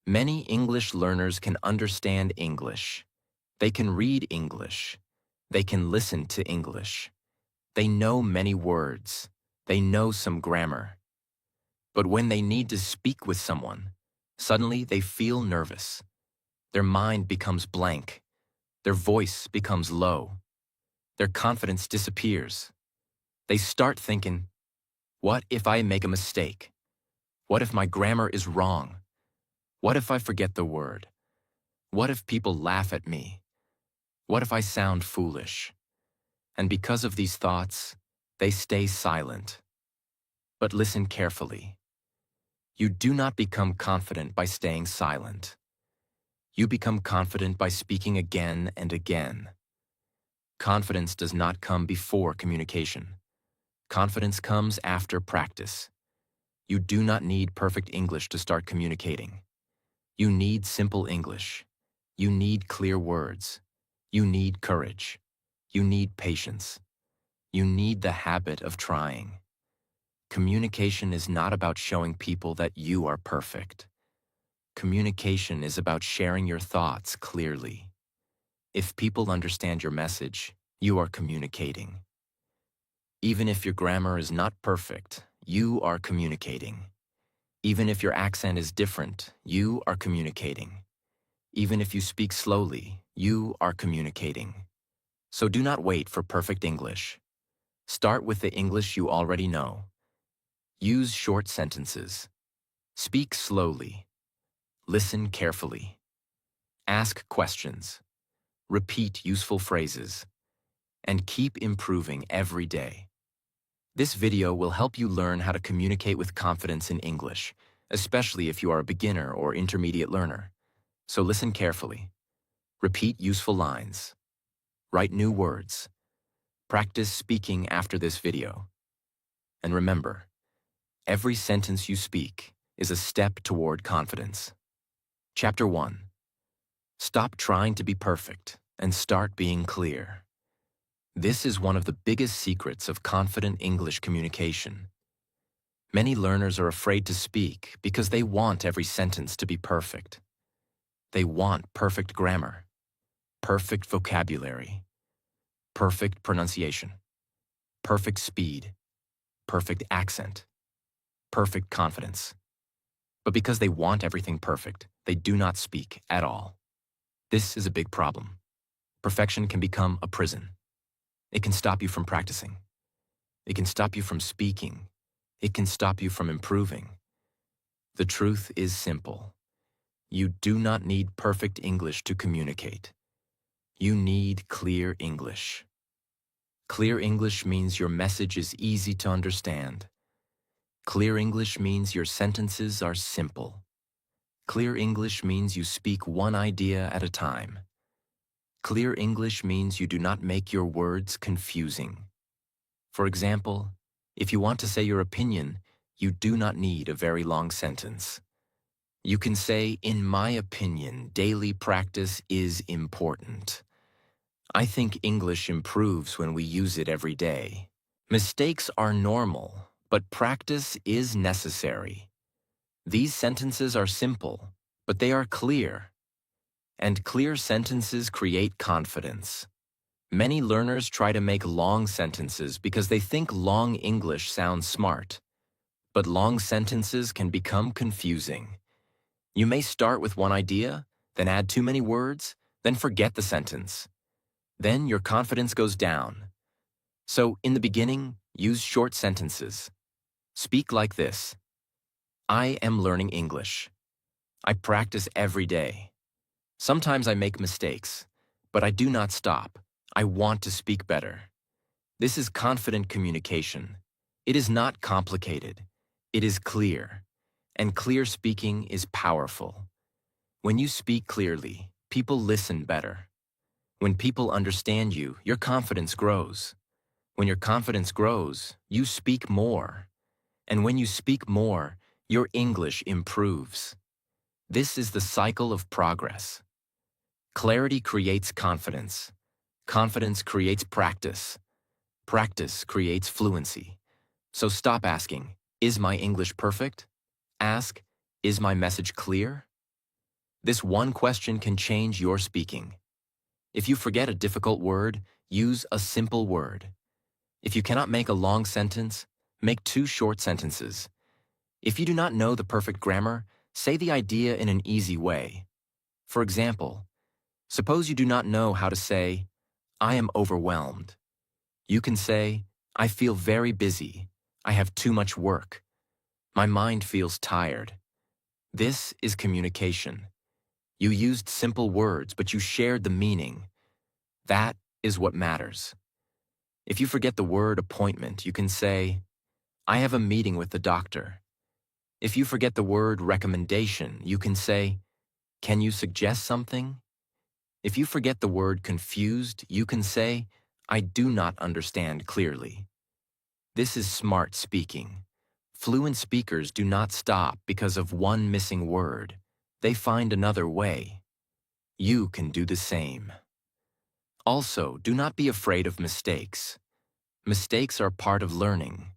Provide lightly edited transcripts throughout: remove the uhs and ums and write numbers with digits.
Many English learners can understand English. They can read English. They can listen to English. They know many words. They know some grammar. But when they need to speak with someone, suddenly they feel nervous. Their mind becomes blank. Their voice becomes low. Their confidence disappears. They start thinking, what if I make a mistake? What if my grammar is wrong? What if I forget the word? What if people laugh at me? What if I sound foolish? And because of these thoughts, they stay silent. But listen carefully. You do not become confident by staying silent. You become confident by speaking again and again. Confidence does not come before communication. Confidence comes after practice. You do not need perfect English to start communicating. You need simple English. You need clear words. You need courage. You need patience. You need the habit of trying. Communication is not about showing people that you are perfect. Communication is about sharing your thoughts clearly. If people understand your message, you are communicating. Even if your grammar is not perfect, you are communicating. Even if your accent is different, you are communicating. Even if you speak slowly, you are communicating. So do not wait for perfect English. Start with the English you already know. Use short sentences. Speak slowly. Listen carefully. Ask questions. Repeat useful phrases. And keep improving every day. This video will help you learn how to communicate with confidence in English, especially if you are a beginner or intermediate learner. So listen carefully. Repeat useful lines. Write new words. Practice speaking after this video. And remember, every sentence you speak is a step toward confidence. Chapter 1. Stop trying to be perfect and start being clear. This is one of the biggest secrets of confident English communication. Many learners are afraid to speak because they want every sentence to be perfect. They want perfect grammar, perfect vocabulary, perfect pronunciation, perfect speed, perfect accent, perfect confidence. But because they want everything perfect, they do not speak at all. This is a big problem. Perfection can become a prison. It can stop you from practicing. It can stop you from speaking. It can stop you from improving. The truth is simple. You do not need perfect English to communicate. You need clear English. Clear English means your message is easy to understand. Clear English means your sentences are simple. Clear English means you speak one idea at a time. Clear English means you do not make your words confusing. For example, if you want to say your opinion, you do not need a very long sentence. You can say, in my opinion, daily practice is important. I think English improves when we use it every day. Mistakes are normal, but practice is necessary. These sentences are simple, but they are clear. And clear sentences create confidence. Many learners try to make long sentences because they think long English sounds smart. But long sentences can become confusing. You may start with one idea, then add too many words, then forget the sentence. Then your confidence goes down. So, in the beginning, use short sentences. Speak like this. I am learning English. I practice every day. Sometimes I make mistakes, but I do not stop. I want to speak better. This is confident communication. It is not complicated. It is clear. And clear speaking is powerful. When you speak clearly, people listen better. When people understand you, your confidence grows. When your confidence grows, you speak more. And when you speak more, your English improves. This is the cycle of progress. Clarity creates confidence. Confidence creates practice. Practice creates fluency. So stop asking, is my English perfect? Ask, is my message clear? This one question can change your speaking. If you forget a difficult word, use a simple word. If you cannot make a long sentence, make two short sentences. If you do not know the perfect grammar, say the idea in an easy way. For example, suppose you do not know how to say, I am overwhelmed. You can say, I feel very busy. I have too much work. My mind feels tired. This is communication. You used simple words, but you shared the meaning. That is what matters. If you forget the word appointment, you can say, I have a meeting with the doctor. If you forget the word recommendation, you can say, can you suggest something? If you forget the word confused, you can say, I do not understand clearly. This is smart speaking. Fluent speakers do not stop because of one missing word. They find another way. You can do the same. Also, do not be afraid of mistakes. Mistakes are part of learning.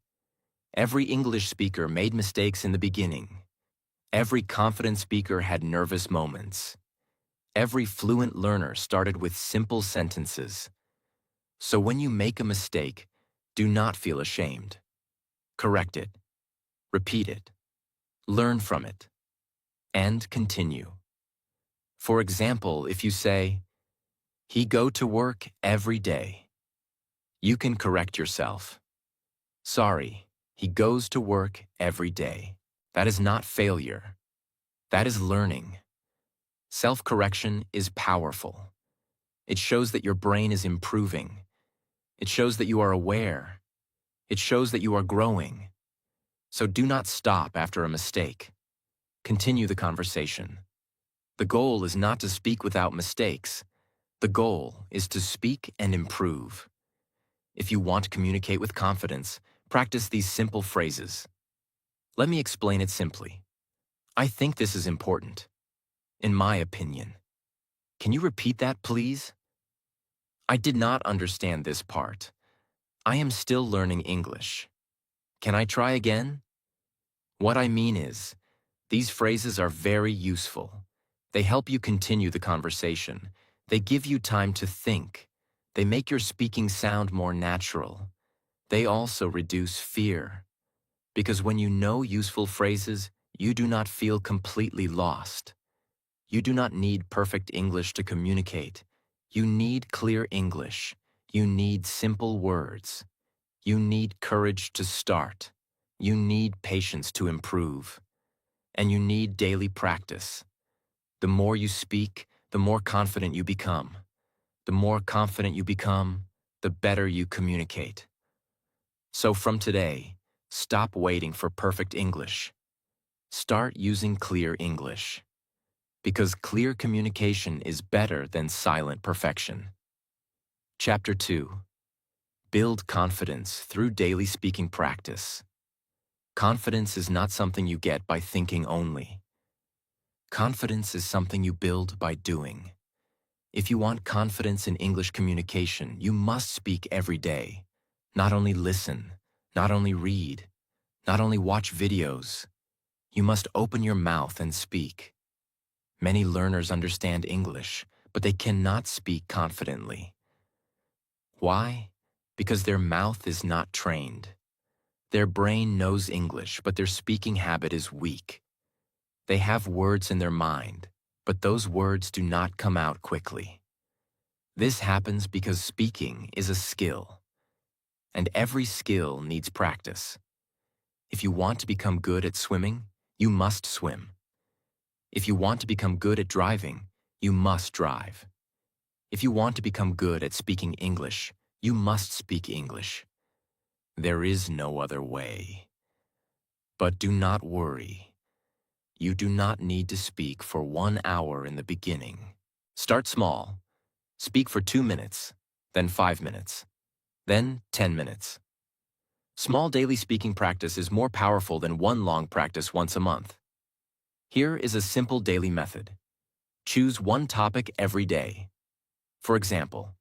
Every English speaker made mistakes in the beginning. Every confident speaker had nervous moments. Every fluent learner started with simple sentences. So when you make a mistake, do not feel ashamed. Correct it. Repeat it. Learn from it. And continue. For example, if you say, he go to work every day, you can correct yourself. Sorry, he goes to work every day. That is not failure. That is learning. Self-correction is powerful. It shows that your brain is improving. It shows that you are aware. It shows that you are growing. So do not stop after a mistake. Continue the conversation. The goal is not to speak without mistakes. The goal is to speak and improve. If you want to communicate with confidence, practice these simple phrases. Let me explain it simply. I think this is important. In my opinion. Can you repeat that, please? I did not understand this part. I am still learning English. Can I try again? What I mean is, these phrases are very useful. They help you continue the conversation. They give you time to think. They make your speaking sound more natural. They also reduce fear. Because when you know useful phrases, you do not feel completely lost. You do not need perfect English to communicate. You need clear English. You need simple words. You need courage to start. You need patience to improve. And you need daily practice. The more you speak, the more confident you become. The more confident you become, the better you communicate. So from today, stop waiting for perfect English. Start using clear English. Because clear communication is better than silent perfection. Chapter 2. Build confidence through daily speaking practice. Confidence is not something you get by thinking only. Confidence is something you build by doing. If you want confidence in English communication, you must speak every day. Not only listen, not only read, not only watch videos. You must open your mouth and speak. Many learners understand English, but they cannot speak confidently. Why? Because their mouth is not trained. Their brain knows English, but their speaking habit is weak. They have words in their mind, but those words do not come out quickly. This happens because speaking is a skill, and every skill needs practice. If you want to become good at swimming, you must swim. If you want to become good at driving, you must drive. If you want to become good at speaking English, you must speak English. There is no other way. But do not worry. You do not need to speak for 1 hour in the beginning. Start small. Speak for 2 minutes, then 5 minutes, then 10 minutes. Small daily speaking practice is more powerful than one long practice once a month. Here is a simple daily method. Choose one topic every day. For example,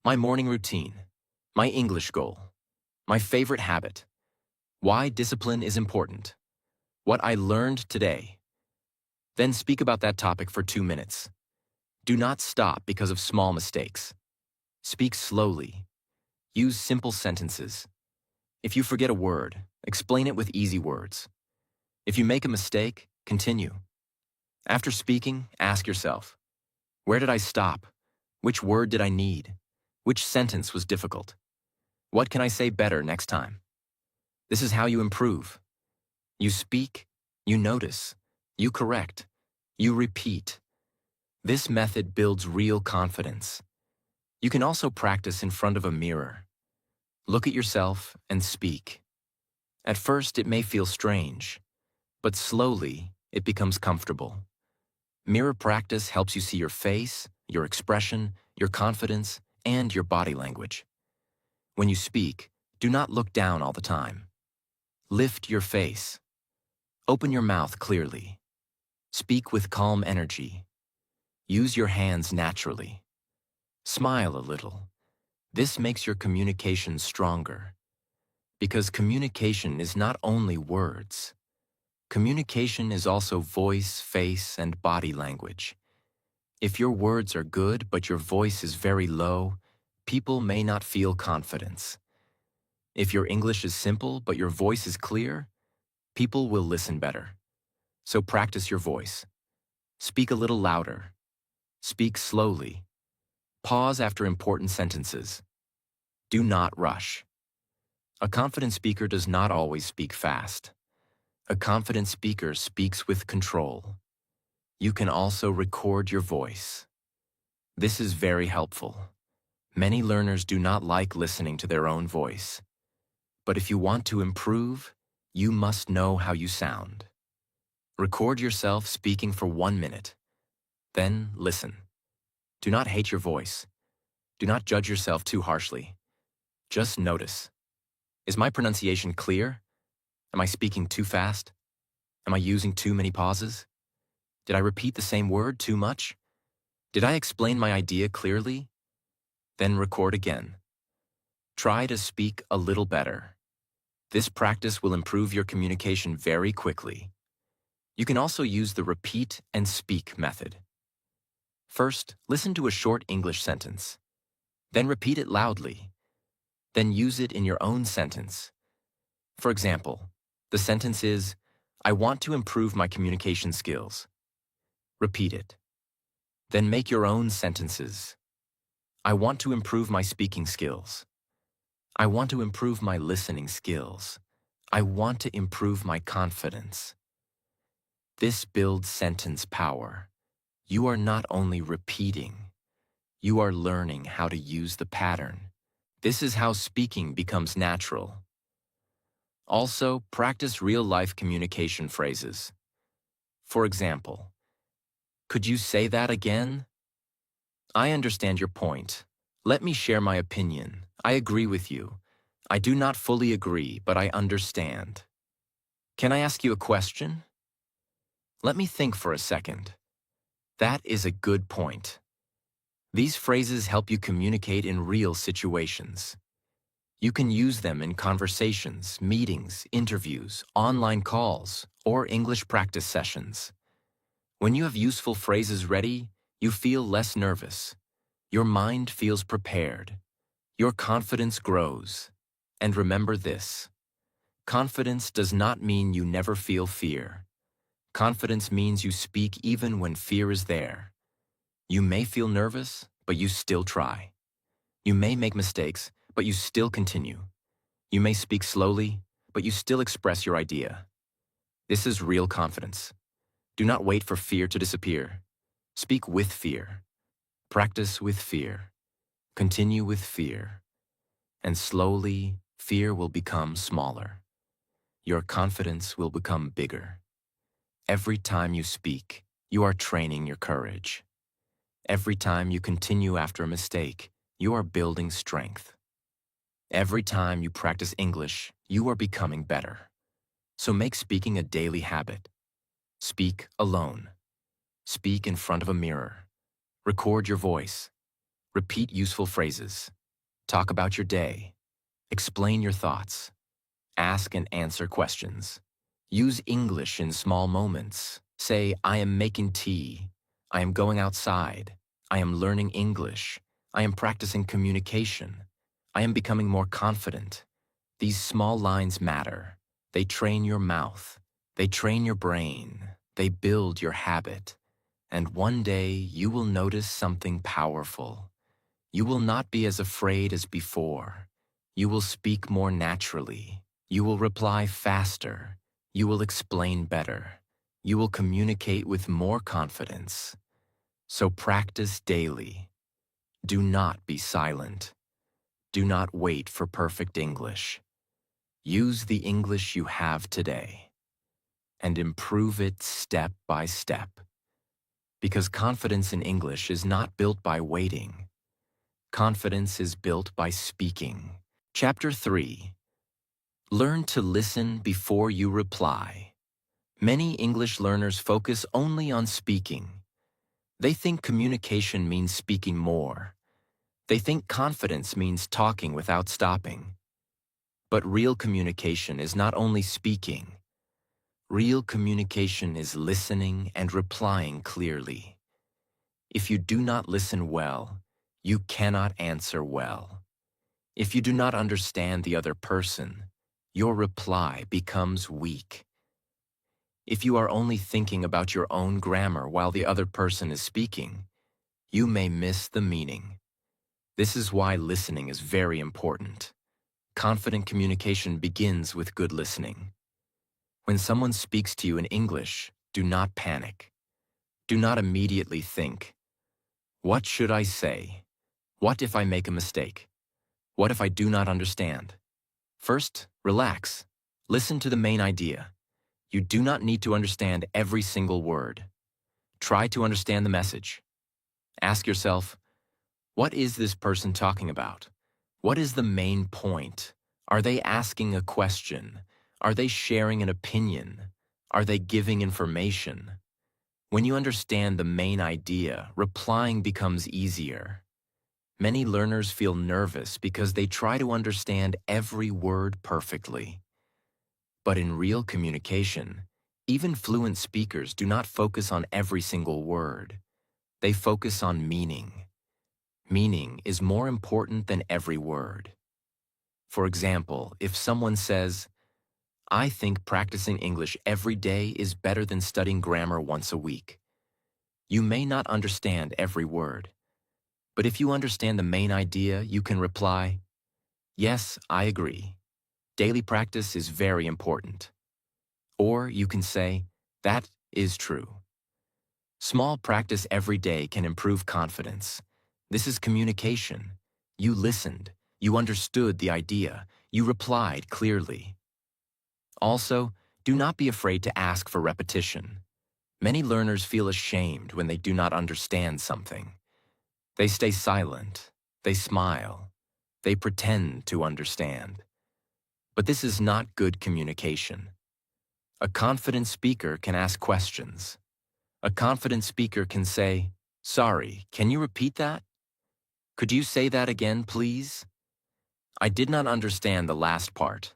my morning routine, my English goal, my favorite habit, why discipline is important, what I learned today. Then speak about that topic for 2 minutes. Do not stop because of small mistakes. Speak slowly. Use simple sentences. If you forget a word, explain it with easy words. If you make a mistake, continue. After speaking, ask yourself, where did I stop? Which word did I need? Which sentence was difficult? What can I say better next time? This is how you improve. You speak, you notice, you correct, you repeat. This method builds real confidence. You can also practice in front of a mirror. Look at yourself and speak. At first, it may feel strange, but slowly, it becomes comfortable. Mirror practice helps you see your face, your expression, your confidence, and your body language. When you speak, do not look down all the time. Lift your face. Open your mouth clearly. Speak with calm energy. Use your hands naturally. Smile a little. This makes your communication stronger. Because communication is not only words. Communication is also voice, face, and body language. If your words are good but your voice is very low, people may not feel confidence. If your English is simple but your voice is clear, people will listen better. So practice your voice. Speak a little louder. Speak slowly. Pause after important sentences. Do not rush. A confident speaker does not always speak fast. A confident speaker speaks with control. You can also record your voice. This is very helpful. Many learners do not like listening to their own voice. But if you want to improve, you must know how you sound. Record yourself speaking for 1 minute. Then listen. Do not hate your voice. Do not judge yourself too harshly. Just notice. Is my pronunciation clear? Am I speaking too fast? Am I using too many pauses? Did I repeat the same word too much? Did I explain my idea clearly? Then record again. Try to speak a little better. This practice will improve your communication very quickly. You can also use the repeat and speak method. First, listen to a short English sentence. Then repeat it loudly. Then use it in your own sentence. For example, the sentence is, I want to improve my communication skills. Repeat it. Then make your own sentences. I want to improve my speaking skills. I want to improve my listening skills. I want to improve my confidence. This builds sentence power. You are not only repeating, you are learning how to use the pattern. This is how speaking becomes natural. Also, practice real-life communication phrases. For example, could you say that again? I understand your point. Let me share my opinion. I agree with you. I do not fully agree, but I understand. Can I ask you a question? Let me think for a second. That is a good point. These phrases help you communicate in real situations. You can use them in conversations, meetings, interviews, online calls, or English practice sessions. When you have useful phrases ready, you feel less nervous. Your mind feels prepared. Your confidence grows. And remember this: confidence does not mean you never feel fear. Confidence means you speak even when fear is there. You may feel nervous, but you still try. You may make mistakes, but you still continue. You may speak slowly, but you still express your idea. This is real confidence. Do not wait for fear to disappear. Speak with fear. Practice with fear. Continue with fear. And slowly, fear will become smaller. Your confidence will become bigger. Every time you speak, you are training your courage. Every time you continue after a mistake, you are building strength. Every time you practice English, you are becoming better. So make speaking a daily habit. Speak alone. Speak in front of a mirror. Record your voice. Repeat useful phrases. Talk about your day. Explain your thoughts. Ask and answer questions. Use English in small moments. Say, I am making tea. I am going outside. I am learning English. I am practicing communication. I am becoming more confident. These small lines matter. They train your mouth. They train your brain. They build your habit. And one day you will notice something powerful. You will not be as afraid as before. You will speak more naturally. You will reply faster. You will explain better. You will communicate with more confidence. So practice daily. Do not be silent. Do not wait for perfect English. Use the English you have today and improve it step by step. Because confidence in English is not built by waiting. Confidence is built by speaking. Chapter 3. Learn to listen before you reply. Many English learners focus only on speaking. They think communication means speaking more. They think confidence means talking without stopping. But real communication is not only speaking. Real communication is listening and replying clearly. If you do not listen well, you cannot answer well. If you do not understand the other person, your reply becomes weak. If you are only thinking about your own grammar while the other person is speaking, you may miss the meaning. This is why listening is very important. Confident communication begins with good listening. When someone speaks to you in English, do not panic. Do not immediately think, what should I say? What if I make a mistake? What if I do not understand? First, relax. Listen to the main idea. You do not need to understand every single word. Try to understand the message. Ask yourself, what is this person talking about? What is the main point? Are they asking a question? Are they sharing an opinion? Are they giving information? When you understand the main idea, replying becomes easier. Many learners feel nervous because they try to understand every word perfectly. But in real communication, even fluent speakers do not focus on every single word. They focus on meaning. Meaning is more important than every word. For example, if someone says, I think practicing English every day is better than studying grammar once a week. You may not understand every word. But if you understand the main idea, you can reply, yes, I agree. Daily practice is very important. Or you can say, that is true. Small practice every day can improve confidence. This is communication. You listened. You understood the idea. You replied clearly. Also, do not be afraid to ask for repetition. Many learners feel ashamed when they do not understand something. They stay silent. They smile. They pretend to understand. But this is not good communication. A confident speaker can ask questions. A confident speaker can say, sorry, can you repeat that? Could you say that again, please? I did not understand the last part.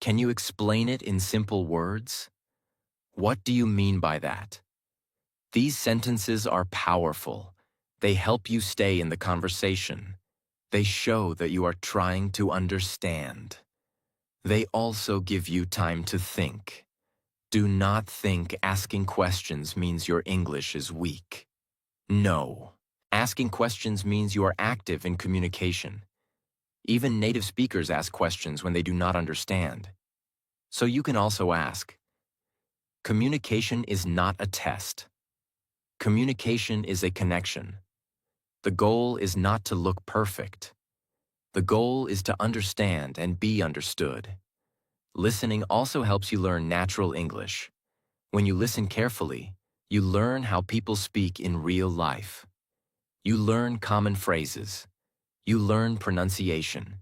Can you explain it in simple words? What do you mean by that? These sentences are powerful. They help you stay in the conversation. They show that you are trying to understand. They also give you time to think. Do not think asking questions means your English is weak. No. Asking questions means you are active in communication. Even native speakers ask questions when they do not understand. So you can also ask. Communication is not a test. Communication is a connection. The goal is not to look perfect. The goal is to understand and be understood. Listening also helps you learn natural English. When you listen carefully, you learn how people speak in real life. You learn common phrases. You learn pronunciation.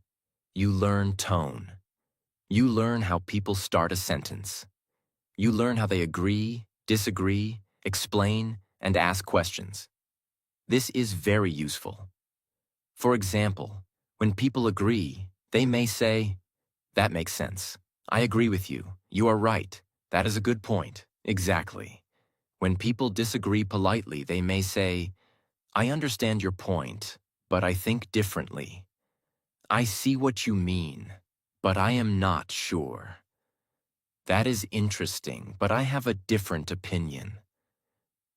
You learn tone. You learn how people start a sentence. You learn how they agree, disagree, explain, and ask questions. This is very useful. For example, when people agree, they may say, that makes sense. I agree with you. You are right. That is a good point. Exactly. When people disagree politely, they may say, I understand your point, but I think differently. I see what you mean, but I am not sure. That is interesting, but I have a different opinion.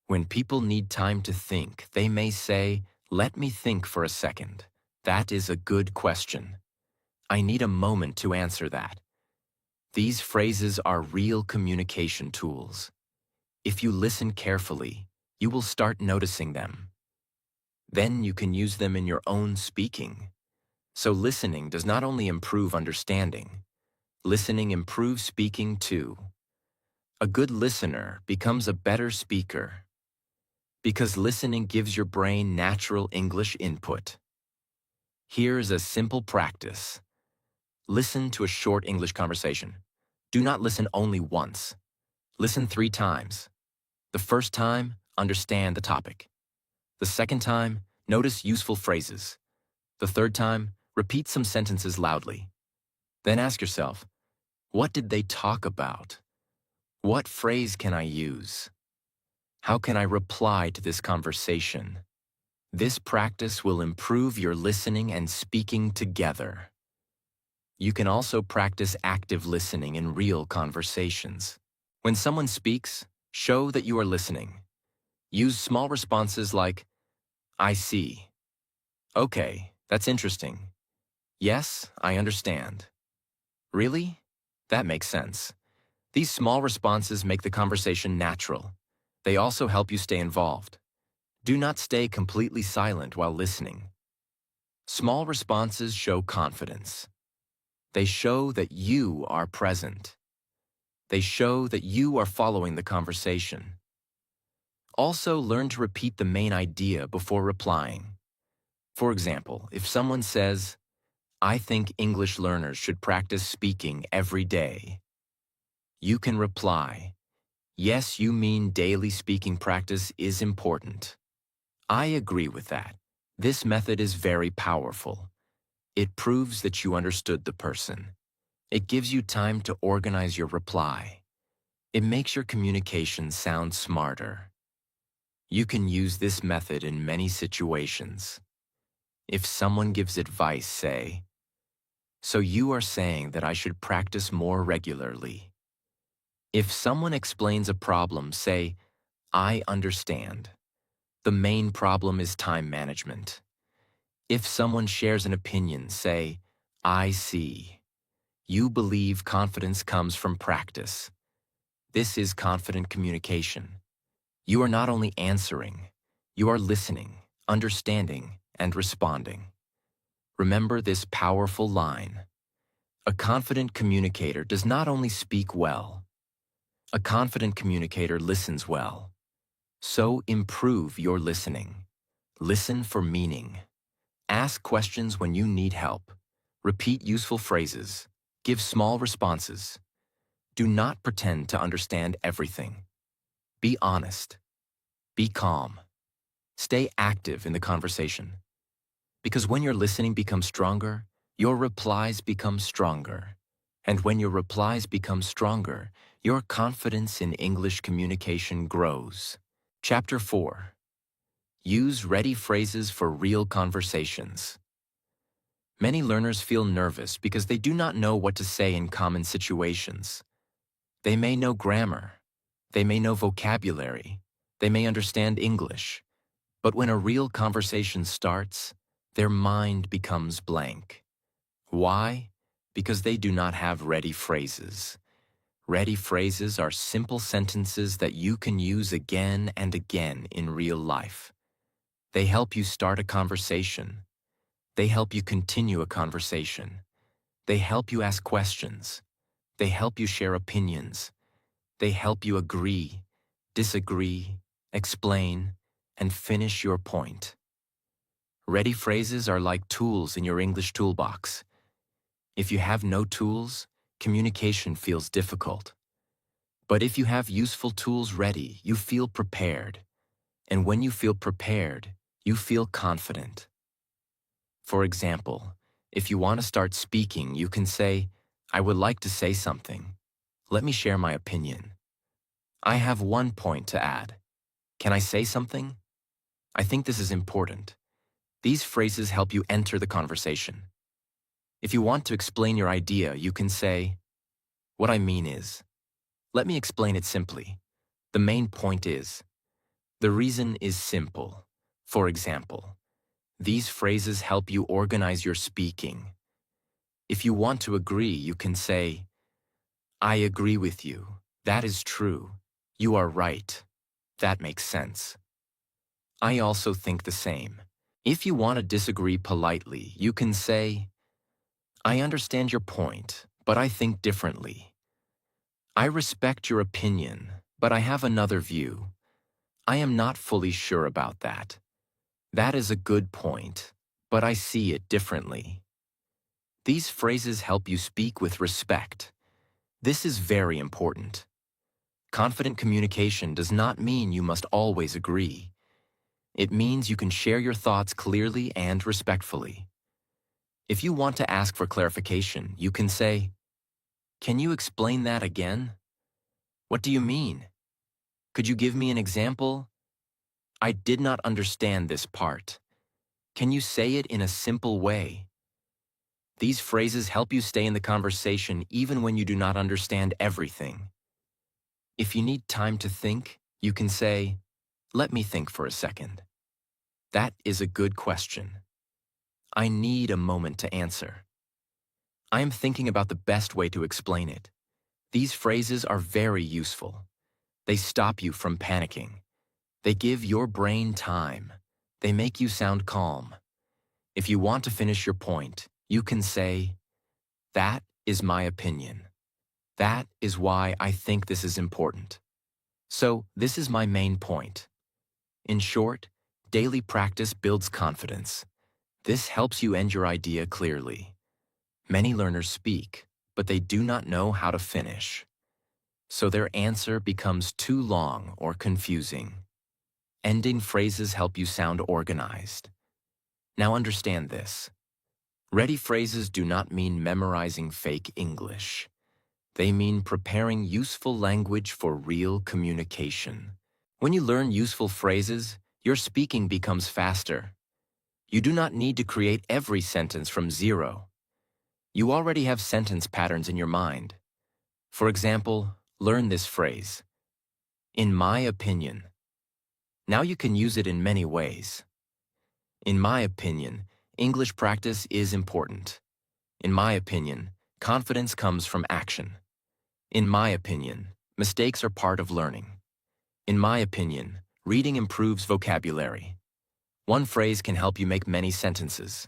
When people need time to think, they may say, let me think for a second. That is a good question. I need a moment to answer that. These phrases are real communication tools. If you listen carefully, you will start noticing them. Then you can use them in your own speaking. So listening does not only improve understanding, listening improves speaking too. A good listener becomes a better speaker because listening gives your brain natural English input. Here is a simple practice. Listen to a short English conversation. Do not listen only once. Listen 3 times. The first time, understand the topic. The second time, notice useful phrases. The third time, repeat some sentences loudly. Then ask yourself, what did they talk about? What phrase can I use? How can I reply to this conversation? This practice will improve your listening and speaking together. You can also practice active listening in real conversations. When someone speaks, show that you are listening. Use small responses like, I see. Okay, that's interesting. Yes, I understand. Really? That makes sense. These small responses make the conversation natural. They also help you stay involved. Do not stay completely silent while listening. Small responses show confidence. They show that you are present. They show that you are following the conversation. Also, learn to repeat the main idea before replying. For example, if someone says, I think English learners should practice speaking every day, you can reply, yes, you mean daily speaking practice is important. I agree with that. This method is very powerful. It proves that you understood the person. It gives you time to organize your reply. It makes your communication sound smarter. You can use this method in many situations. If someone gives advice, say, so you are saying that I should practice more regularly. If someone explains a problem, say, I understand. The main problem is time management. If someone shares an opinion, say, I see. You believe confidence comes from practice. This is confident communication. You are not only answering, you are listening, understanding, and responding. Remember this powerful line. A confident communicator does not only speak well. A confident communicator listens well. So improve your listening. Listen for meaning. Ask questions when you need help. Repeat useful phrases. Give small responses. Do not pretend to understand everything. Be honest. Be calm. Stay active in the conversation. Because when your listening becomes stronger, your replies become stronger. And when your replies become stronger, your confidence in English communication grows. Chapter 4. Use ready phrases for real conversations. Many learners feel nervous because they do not know what to say in common situations. They may know grammar. They may know vocabulary. They may understand English. But when a real conversation starts, their mind becomes blank. Why? Because they do not have ready phrases. Ready phrases are simple sentences that you can use again and again in real life. They help you start a conversation. They help you continue a conversation. They help you ask questions. They help you share opinions. They help you agree, disagree, explain, and finish your point. Ready phrases are like tools in your English toolbox. If you have no tools, communication feels difficult. But if you have useful tools ready, you feel prepared. And when you feel prepared, you feel confident. For example, if you want to start speaking, you can say, I would like to say something. Let me share my opinion. I have one point to add. Can I say something? I think this is important. These phrases help you enter the conversation. If you want to explain your idea, you can say, "What I mean is." Let me explain it simply. The main point is. The reason is simple. For example, these phrases help you organize your speaking. If you want to agree, you can say, "I agree with you. That is true. You are right. That makes sense. I also think the same." If you want to disagree politely, you can say, "I understand your point, but I think differently. I respect your opinion, but I have another view. I am not fully sure about that. That is a good point, but I see it differently." These phrases help you speak with respect. This is very important. Confident communication does not mean you must always agree. It means you can share your thoughts clearly and respectfully. If you want to ask for clarification, you can say, "Can you explain that again? What do you mean? Could you give me an example? I did not understand this part. Can you say it in a simple way?" These phrases help you stay in the conversation even when you do not understand everything. If you need time to think, you can say, "Let me think for a second. That is a good question. I need a moment to answer. I am thinking about the best way to explain it." These phrases are very useful. They stop you from panicking. They give your brain time. They make you sound calm. If you want to finish your point, you can say, "That is my opinion. That is why I think this is important. So, this is my main point." In short, daily practice builds confidence. This helps you end your idea clearly. Many learners speak, but they do not know how to finish. So their answer becomes too long or confusing. Ending phrases help you sound organized. Now understand this. Ready phrases do not mean memorizing fake English. They mean preparing useful language for real communication. When you learn useful phrases, your speaking becomes faster. You do not need to create every sentence from zero. You already have sentence patterns in your mind. For example, learn this phrase, "In my opinion." Now you can use it in many ways. In my opinion, English practice is important. In my opinion, confidence comes from action. In my opinion, mistakes are part of learning. In my opinion, reading improves vocabulary. One phrase can help you make many sentences.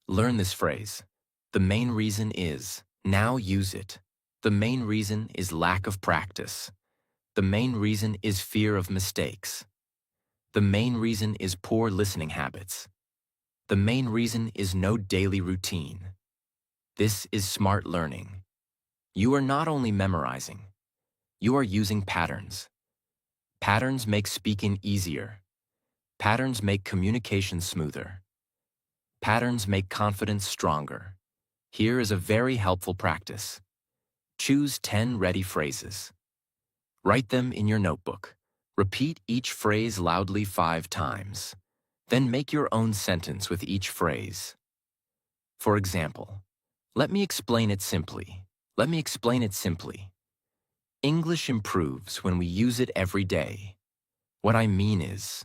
Learn this phrase. The main reason is, now use it. The main reason is lack of practice. The main reason is fear of mistakes. The main reason is poor listening habits. The main reason is no daily routine. This is smart learning. You are not only memorizing, you are using patterns. Patterns make speaking easier. Patterns make communication smoother. Patterns make confidence stronger. Here is a very helpful practice. Choose 10 ready phrases. Write them in your notebook. Repeat each phrase loudly 5 times. Then make your own sentence with each phrase. For example, let me explain it simply. Let me explain it simply. English improves when we use it every day. What I mean is,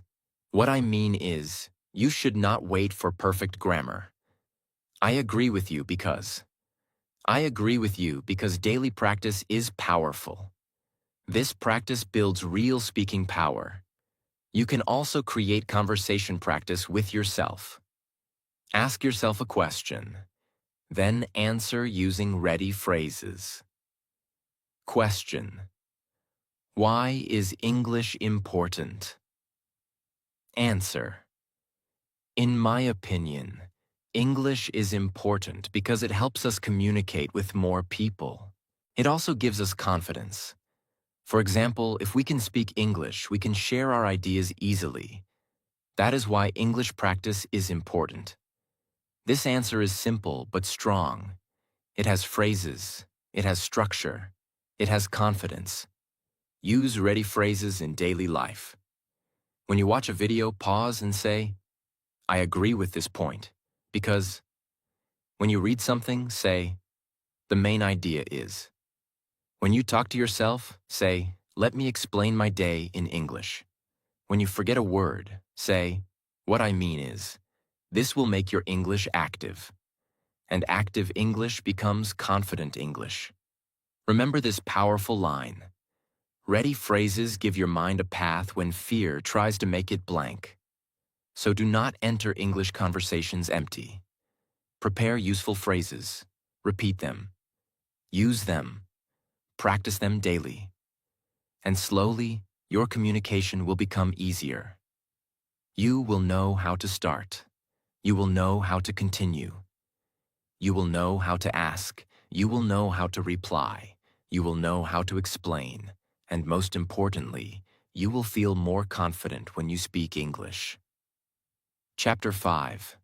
what I mean is, you should not wait for perfect grammar. I agree with you because. I agree with you because daily practice is powerful. This practice builds real speaking power. You can also create conversation practice with yourself. Ask yourself a question, then answer using ready phrases. Question: why is English important? Answer: in my opinion, English is important because it helps us communicate with more people. It also gives us confidence. For example, if we can speak English, we can share our ideas easily. That is why English practice is important. This answer is simple but strong. It has phrases. It has structure. It has confidence. Use ready phrases in daily life. When you watch a video, pause and say, I agree with this point, because when you read something, say, the main idea is. When you talk to yourself, say, let me explain my day in English. When you forget a word, say, what I mean is. This will make your English active. And active English becomes confident English. Remember this powerful line. Ready phrases give your mind a path when fear tries to make it blank. So do not enter English conversations empty. Prepare useful phrases. Repeat them. Use them. Practice them daily. And slowly, your communication will become easier. You will know how to start. You will know how to continue. You will know how to ask. You will know how to reply. You will know how to explain. And most importantly, you will feel more confident when you speak English. Chapter 5.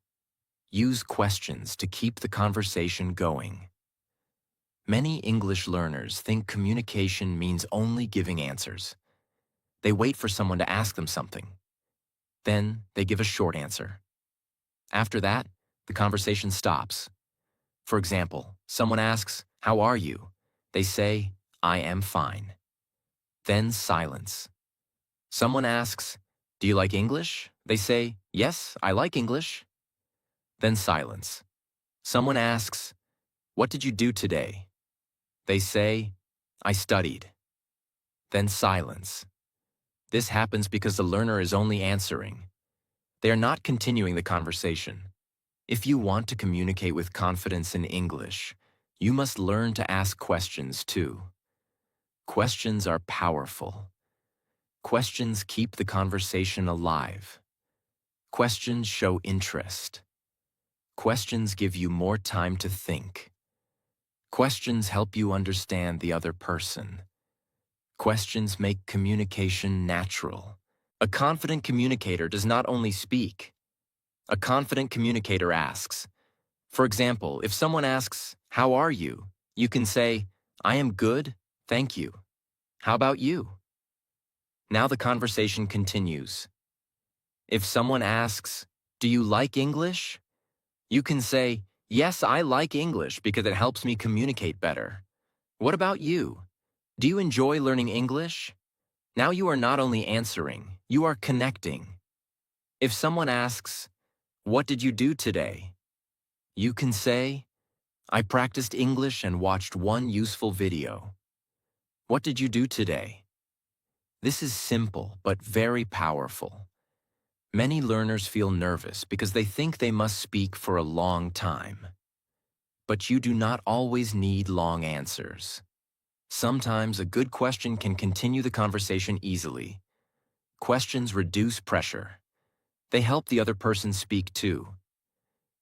Use questions to keep the conversation going. Many English learners think communication means only giving answers. They wait for someone to ask them something. Then they give a short answer. After that, the conversation stops. For example, someone asks, how are you? They say, I am fine. Then silence. Someone asks, do you like English? They say, yes, I like English. Then silence. Someone asks, what did you do today? They say, I studied. Then silence. This happens because the learner is only answering. They are not continuing the conversation. If you want to communicate with confidence in English, you must learn to ask questions too. Questions are powerful. Questions keep the conversation alive. Questions show interest. Questions give you more time to think. Questions help you understand the other person. Questions make communication natural. A confident communicator does not only speak. A confident communicator asks. For example, if someone asks, how are you? You can say, I am good, thank you. How about you? Now the conversation continues. If someone asks, do you like English? You can say, yes, I like English because it helps me communicate better. What about you? Do you enjoy learning English? Now you are not only answering, you are connecting. If someone asks, what did you do today? You can say, I practiced English and watched one useful video. What did you do today? This is simple but very powerful. Many learners feel nervous because they think they must speak for a long time. But you do not always need long answers. Sometimes a good question can continue the conversation easily. Questions reduce pressure. They help the other person speak too.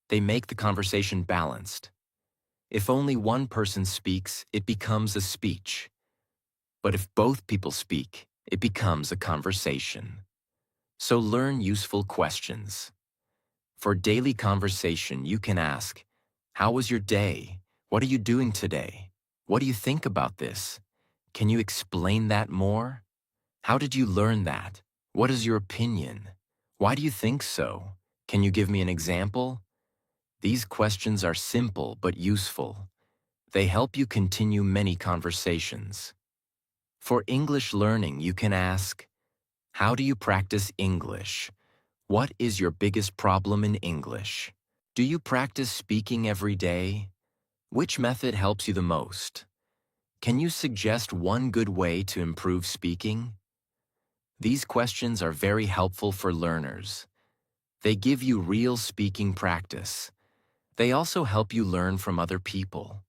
They make the conversation balanced. If only one person speaks, it becomes a speech. But if both people speak, it becomes a conversation. So learn useful questions. For daily conversation, you can ask, how was your day? What are you doing today? What do you think about this? Can you explain that more? How did you learn that? What is your opinion? Why do you think so? Can you give me an example? These questions are simple but useful. They help you continue many conversations. For English learning, you can ask, how do you practice English? What is your biggest problem in English? Do you practice speaking every day? Which method helps you the most? Can you suggest one good way to improve speaking? These questions are very helpful for learners. They give you real speaking practice. They also help you learn from other people.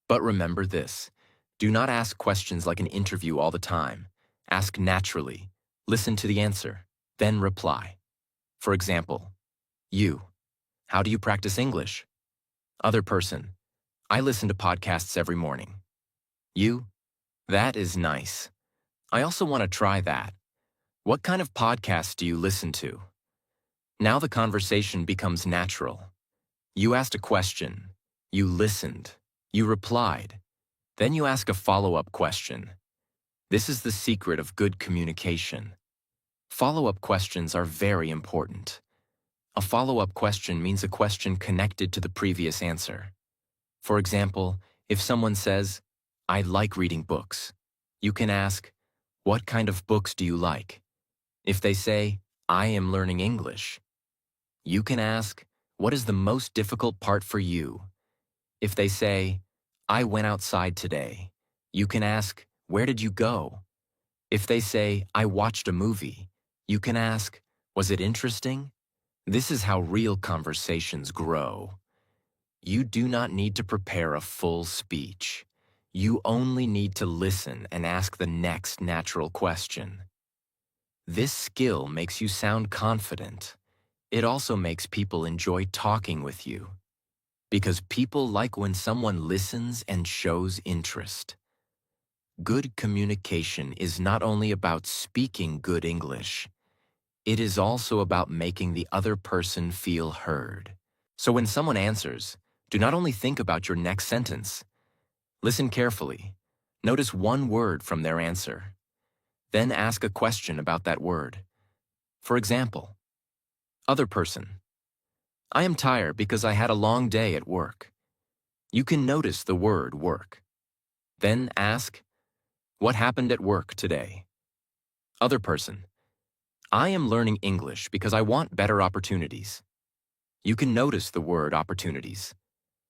But remember this, do not ask questions like an interview all the time. Ask naturally, listen to the answer, then reply. For example, you, how do you practice English? Other person, I listen to podcasts every morning. You, that is nice. I also want to try that. What kind of podcasts do you listen to? Now the conversation becomes natural. You asked a question. You listened. You replied. Then you ask a follow-up question. This is the secret of good communication. Follow-up questions are very important. A follow-up question means a question connected to the previous answer. For example, if someone says, "I like reading books," you can ask, "What kind of books do you like?" If they say, "I am learning English," you can ask, "What is the most difficult part for you?" If they say, "I went outside today," you can ask, "Where did you go?" If they say, "I watched a movie," you can ask, "Was it interesting?" This is how real conversations grow. You do not need to prepare a full speech. You only need to listen and ask the next natural question. This skill makes you sound confident. It also makes people enjoy talking with you. Because people like when someone listens and shows interest. Good communication is not only about speaking good English, it is also about making the other person feel heard. So when someone answers, do not only think about your next sentence. Listen carefully. Notice one word from their answer. Then ask a question about that word. For example, other person. I am tired because I had a long day at work. You can notice the word work. Then ask, what happened at work today? Other person. I am learning English because I want better opportunities. You can notice the word opportunities.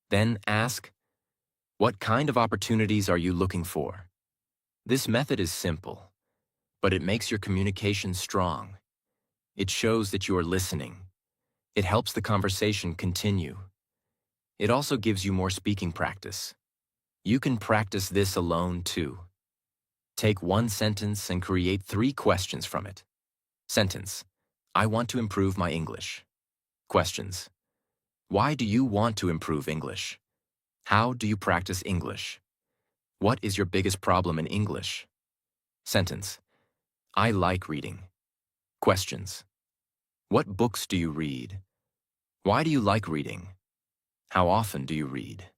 Then ask, what kind of opportunities are you looking for? This method is simple, but it makes your communication strong. It shows that you are listening. It helps the conversation continue. It also gives you more speaking practice. You can practice this alone too. Take one sentence and create 3 questions from it. Sentence: I want to improve my English. Questions: why do you want to improve English? How do you practice English? What is your biggest problem in English? Sentence: I like reading. Questions: what books do you read? Why do you like reading? How often do you read?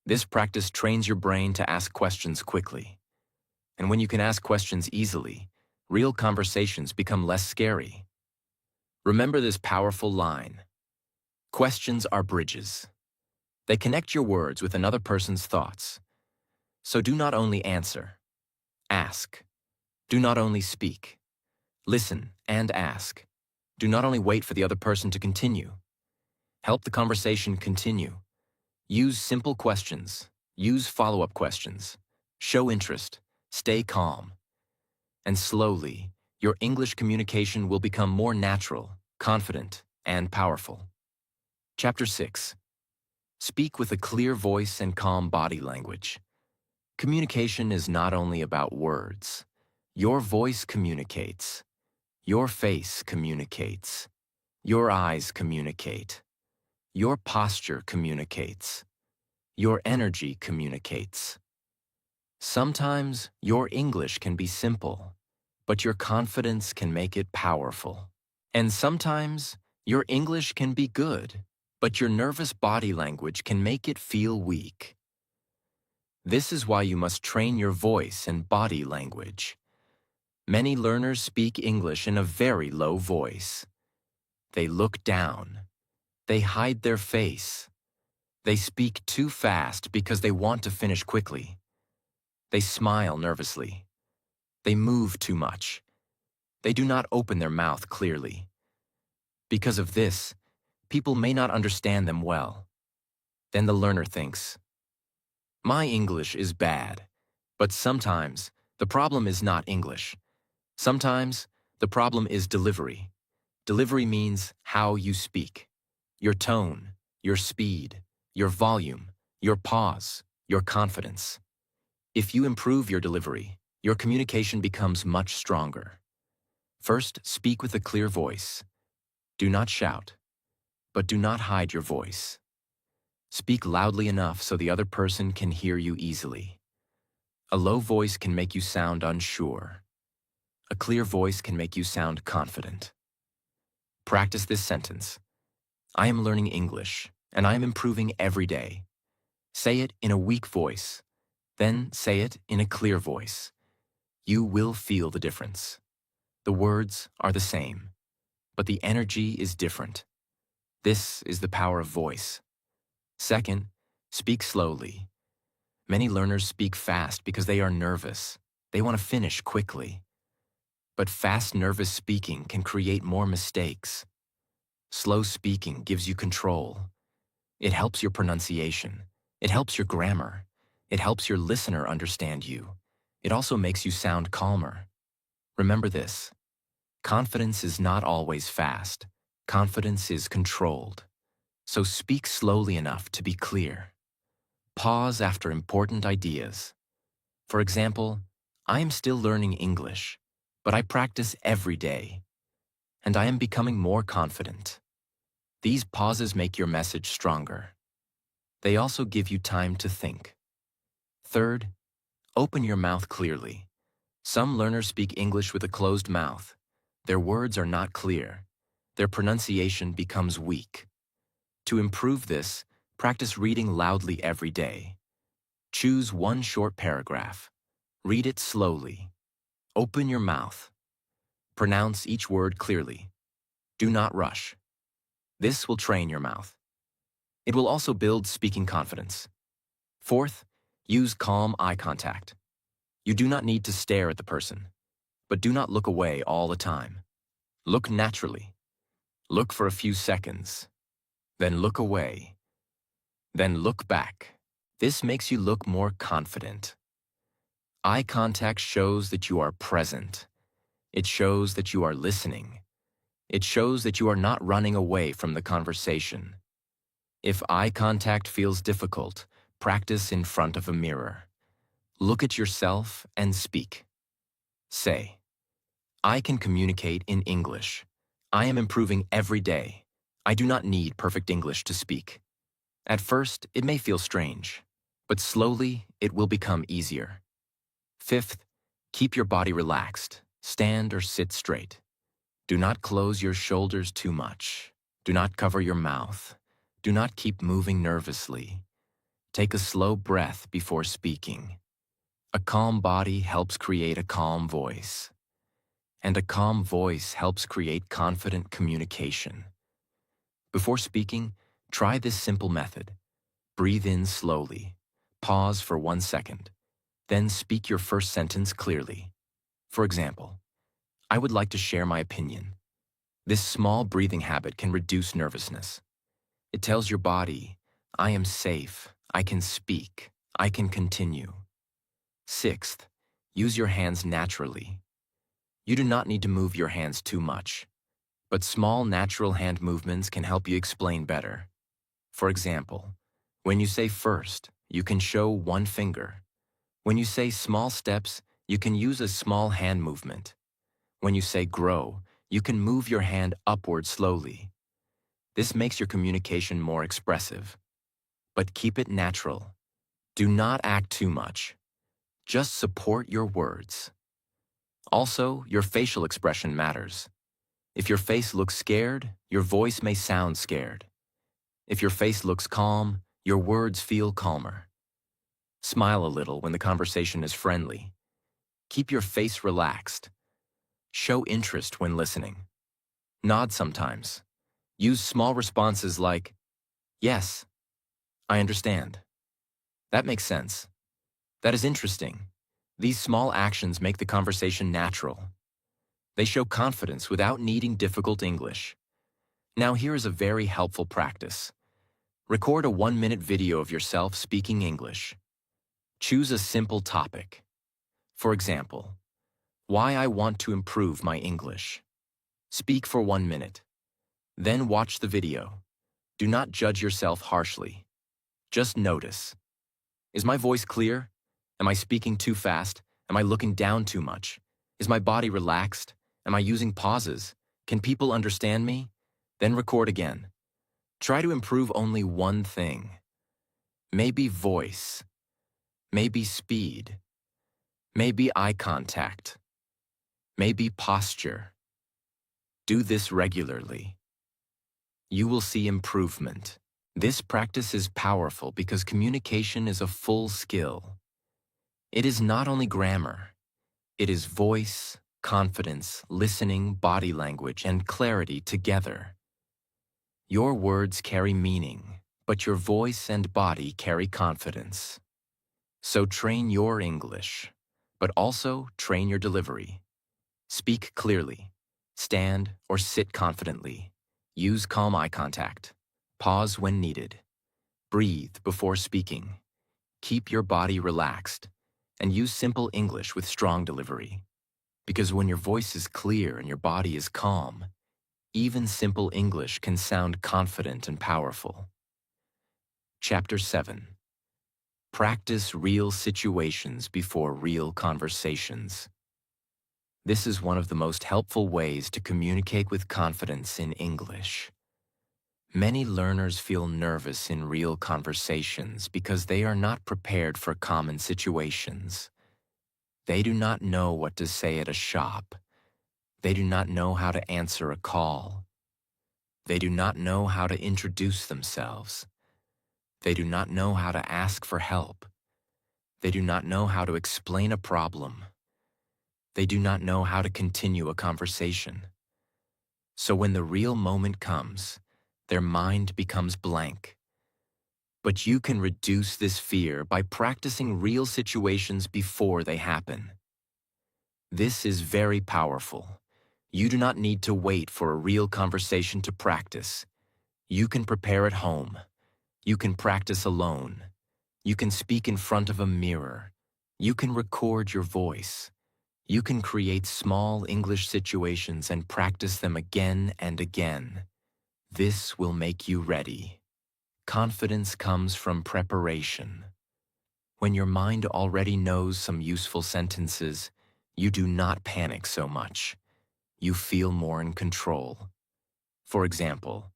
This practice trains your brain to ask questions quickly. And when you can ask questions easily, real conversations become less scary. Remember this powerful line. Questions are bridges. They connect your words with another person's thoughts. So do not only answer, ask. Do not only speak, listen and ask. Do not only wait for the other person to continue. Help the conversation continue. Use simple questions. Use follow-up questions. Show interest. Stay calm. And slowly, your English communication will become more natural, confident, and powerful. Chapter 6. Speak with a clear voice and calm body language. Communication is not only about words. Your voice communicates. Your face communicates. Your eyes communicate. Your posture communicates. Your energy communicates. Sometimes your English can be simple, but your confidence can make it powerful. And sometimes your English can be good, but your nervous body language can make it feel weak. This is why you must train your voice and body language. Many learners speak English in a very low voice. They look down. They hide their face. They speak too fast because they want to finish quickly. They smile nervously. They move too much. They do not open their mouth clearly. Because of this, people may not understand them well. Then the learner thinks, my English is bad, but sometimes the problem is not English. Sometimes the problem is delivery. Delivery means how you speak, your tone, your speed, your volume, your pause, your confidence. If you improve your delivery, your communication becomes much stronger. First, speak with a clear voice. Do not shout, but do not hide your voice. Speak loudly enough so the other person can hear you easily. A low voice can make you sound unsure. A clear voice can make you sound confident. Practice this sentence. I am learning English, and I am improving every day. Say it in a weak voice. Then say it in a clear voice. you will feel the difference. The words are the same, but the energy is different. This is the power of voice. Second, speak slowly. Many learners speak fast because they are nervous. They want to finish quickly. But fast, nervous speaking can create more mistakes. Slow speaking gives you control. It helps your pronunciation. It helps your grammar. It helps your listener understand you. It also makes you sound calmer. Remember this: confidence is not always fast. Confidence is controlled. So speak slowly enough to be clear. Pause after important ideas. For example, I am still learning English, but I practice every day, and I am becoming more confident. These pauses make your message stronger. They also give you time to think. Third, open your mouth clearly. Some learners speak English with a closed mouth. Their words are not clear. Their pronunciation becomes weak. To improve this, practice reading loudly every day. Choose one short paragraph. Read it slowly. Open your mouth. Pronounce each word clearly. Do not rush. This will train your mouth. It will also build speaking confidence. Fourth, use calm eye contact. You do not need to stare at the person, but do not look away all the time. Look naturally. Look for a few seconds. Then look away. Then look back. This makes you look more confident. Eye contact shows that you are present. It shows that you are listening. It shows that you are not running away from the conversation. If eye contact feels difficult, practice in front of a mirror. Look at yourself and speak. Say, I can communicate in English. I am improving every day. I do not need perfect English to speak. At first, it may feel strange, but slowly it will become easier. Fifth, keep your body relaxed. Stand or sit straight. Do not close your shoulders too much. Do not cover your mouth. Do not keep moving nervously. Take a slow breath before speaking. A calm body helps create a calm voice. And a calm voice helps create confident communication. Before speaking, try this simple method. Breathe in slowly. Pause for 1 second. Then speak your first sentence clearly. For example, I would like to share my opinion. This small breathing habit can reduce nervousness. It tells your body, I am safe, I can speak, I can continue. Sixth, use your hands naturally. You do not need to move your hands too much, but small natural hand movements can help you explain better. For example, when you say first, you can show one finger. When you say small steps, you can use a small hand movement. When you say grow, you can move your hand upward slowly. This makes your communication more expressive. But keep it natural. Do not act too much. Just support your words. Also, your facial expression matters. If your face looks scared, your voice may sound scared. If your face looks calm, your words feel calmer. Smile a little when the conversation is friendly. Keep your face relaxed. Show interest when listening. Nod sometimes. Use small responses like, yes, I understand. That makes sense. That is interesting. These small actions make the conversation natural. They show confidence without needing difficult English. Now here is a very helpful practice. Record a 1-minute video of yourself speaking English. Choose a simple topic. For example, why I want to improve my English. Speak for 1 minute. Then watch the video. Do not judge yourself harshly. Just notice. Is my voice clear? Am I speaking too fast? Am I looking down too much? Is my body relaxed? Am I using pauses? Can people understand me? Then record again. Try to improve only one thing. Maybe voice. Maybe speed. Maybe eye contact. Maybe posture. Do this regularly. You will see improvement. This practice is powerful because communication is a full skill. It is not only grammar. It is voice, confidence, listening, body language, and clarity together. Your words carry meaning, but your voice and body carry confidence. So train your English, but also train your delivery. Speak clearly. Stand or sit confidently. Use calm eye contact. Pause when needed. Breathe before speaking. Keep your body relaxed. And use simple English with strong delivery. Because when your voice is clear and your body is calm, even simple English can sound confident and powerful. Chapter 7. Practice real situations before real conversations. This is one of the most helpful ways to communicate with confidence in English. Many learners feel nervous in real conversations because they are not prepared for common situations. They do not know what to say at a shop. They do not know how to answer a call. They do not know how to introduce themselves. They do not know how to ask for help. They do not know how to explain a problem. They do not know how to continue a conversation. So when the real moment comes, their mind becomes blank. But you can reduce this fear by practicing real situations before they happen. This is very powerful. You do not need to wait for a real conversation to practice. You can prepare at home. You can practice alone. You can speak in front of a mirror. You can record your voice. You can create small English situations and practice them again and again. This will make you ready. Confidence comes from preparation. When your mind already knows some useful sentences, you do not panic so much. You feel more in control. For example,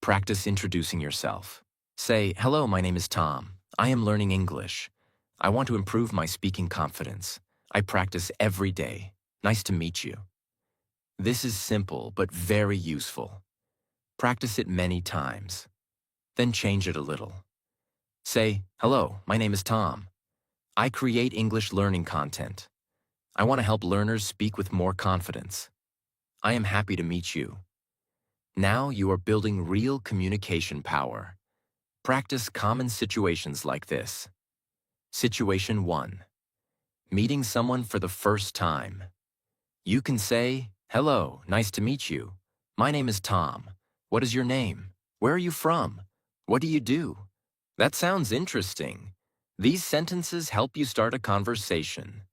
practice introducing yourself. Say, "Hello, my name is Tom. I am learning English. I want to improve my speaking confidence. I practice every day. Nice to meet you." This is simple but very useful. Practice it many times. Then change it a little. Say, "Hello, my name is Tom. I create English learning content. I want to help learners speak with more confidence. I am happy to meet you." Now you are building real communication power. Practice common situations like this. Situation 1. Meeting someone for the first time. You can say, "Hello, nice to meet you. My name is Tom. What is your name? Where are you from? What do you do?" That sounds interesting. These sentences help you start a conversation.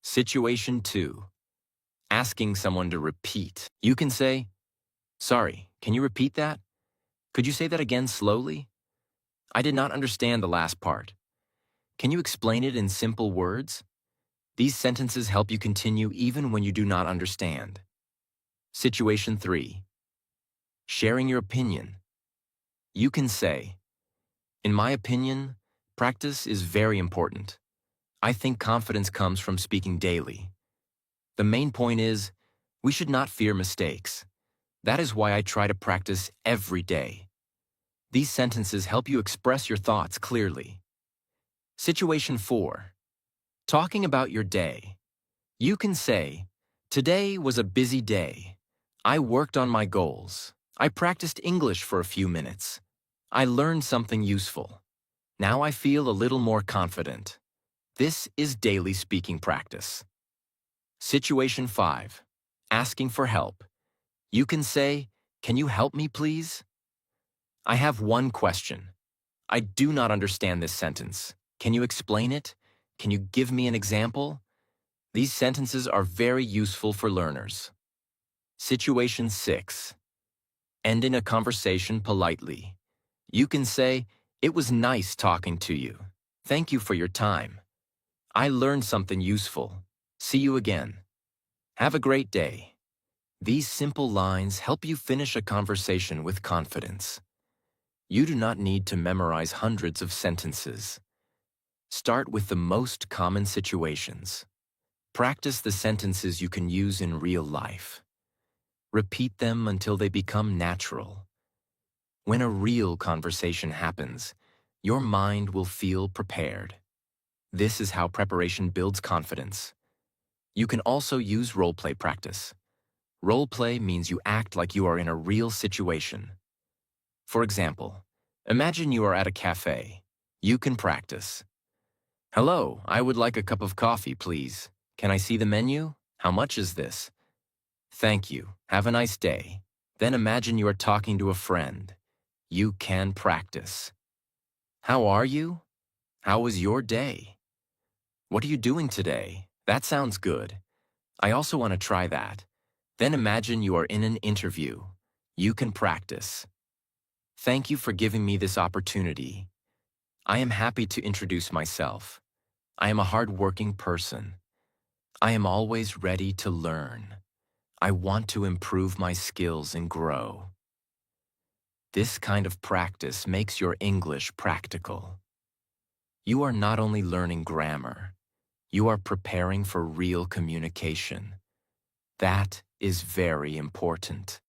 Situation 2. Asking someone to repeat. You can say, "Sorry, can you repeat that? Could you say that again slowly? I did not understand the last part. Can you explain it in simple words?" These sentences help you continue even when you do not understand. Situation 3. Sharing your opinion. You can say, "In my opinion, practice is very important. I think confidence comes from speaking daily. The main point is, we should not fear mistakes. That is why I try to practice every day." These sentences help you express your thoughts clearly. Situation 4. Talking about your day. You can say, "Today was a busy day. I worked on my goals. I practiced English for a few minutes. I learned something useful. Now I feel a little more confident." This is daily speaking practice. Situation 5. Asking for help. You can say, "Can you help me, please? I have one question. I do not understand this sentence. Can you explain it? Can you give me an example?" These sentences are very useful for learners. Situation 6. Ending a conversation politely. You can say, "It was nice talking to you. Thank you for your time. I learned something useful. See you again. Have a great day." These simple lines help you finish a conversation with confidence. You do not need to memorize hundreds of sentences. Start with the most common situations. Practice the sentences you can use in real life. Repeat them until they become natural. When a real conversation happens, your mind will feel prepared. This is how preparation builds confidence. You can also use role-play practice. Role-play means you act like you are in a real situation. For example, imagine you are at a cafe. You can practice. Hello, I would like a cup of coffee, please. Can I see the menu? How much is this? Thank you. Have a nice day. Then imagine you are talking to a friend. You can practice. How are you? How was your day? What are you doing today? That sounds good. I also want to try that. Then imagine you are in an interview. You can practice. Thank you for giving me this opportunity. I am happy to introduce myself. I am a hard-working person. I am always ready to learn. I want to improve my skills and grow. This kind of practice makes your English practical. You are not only learning grammar, you are preparing for real communication. That is very important.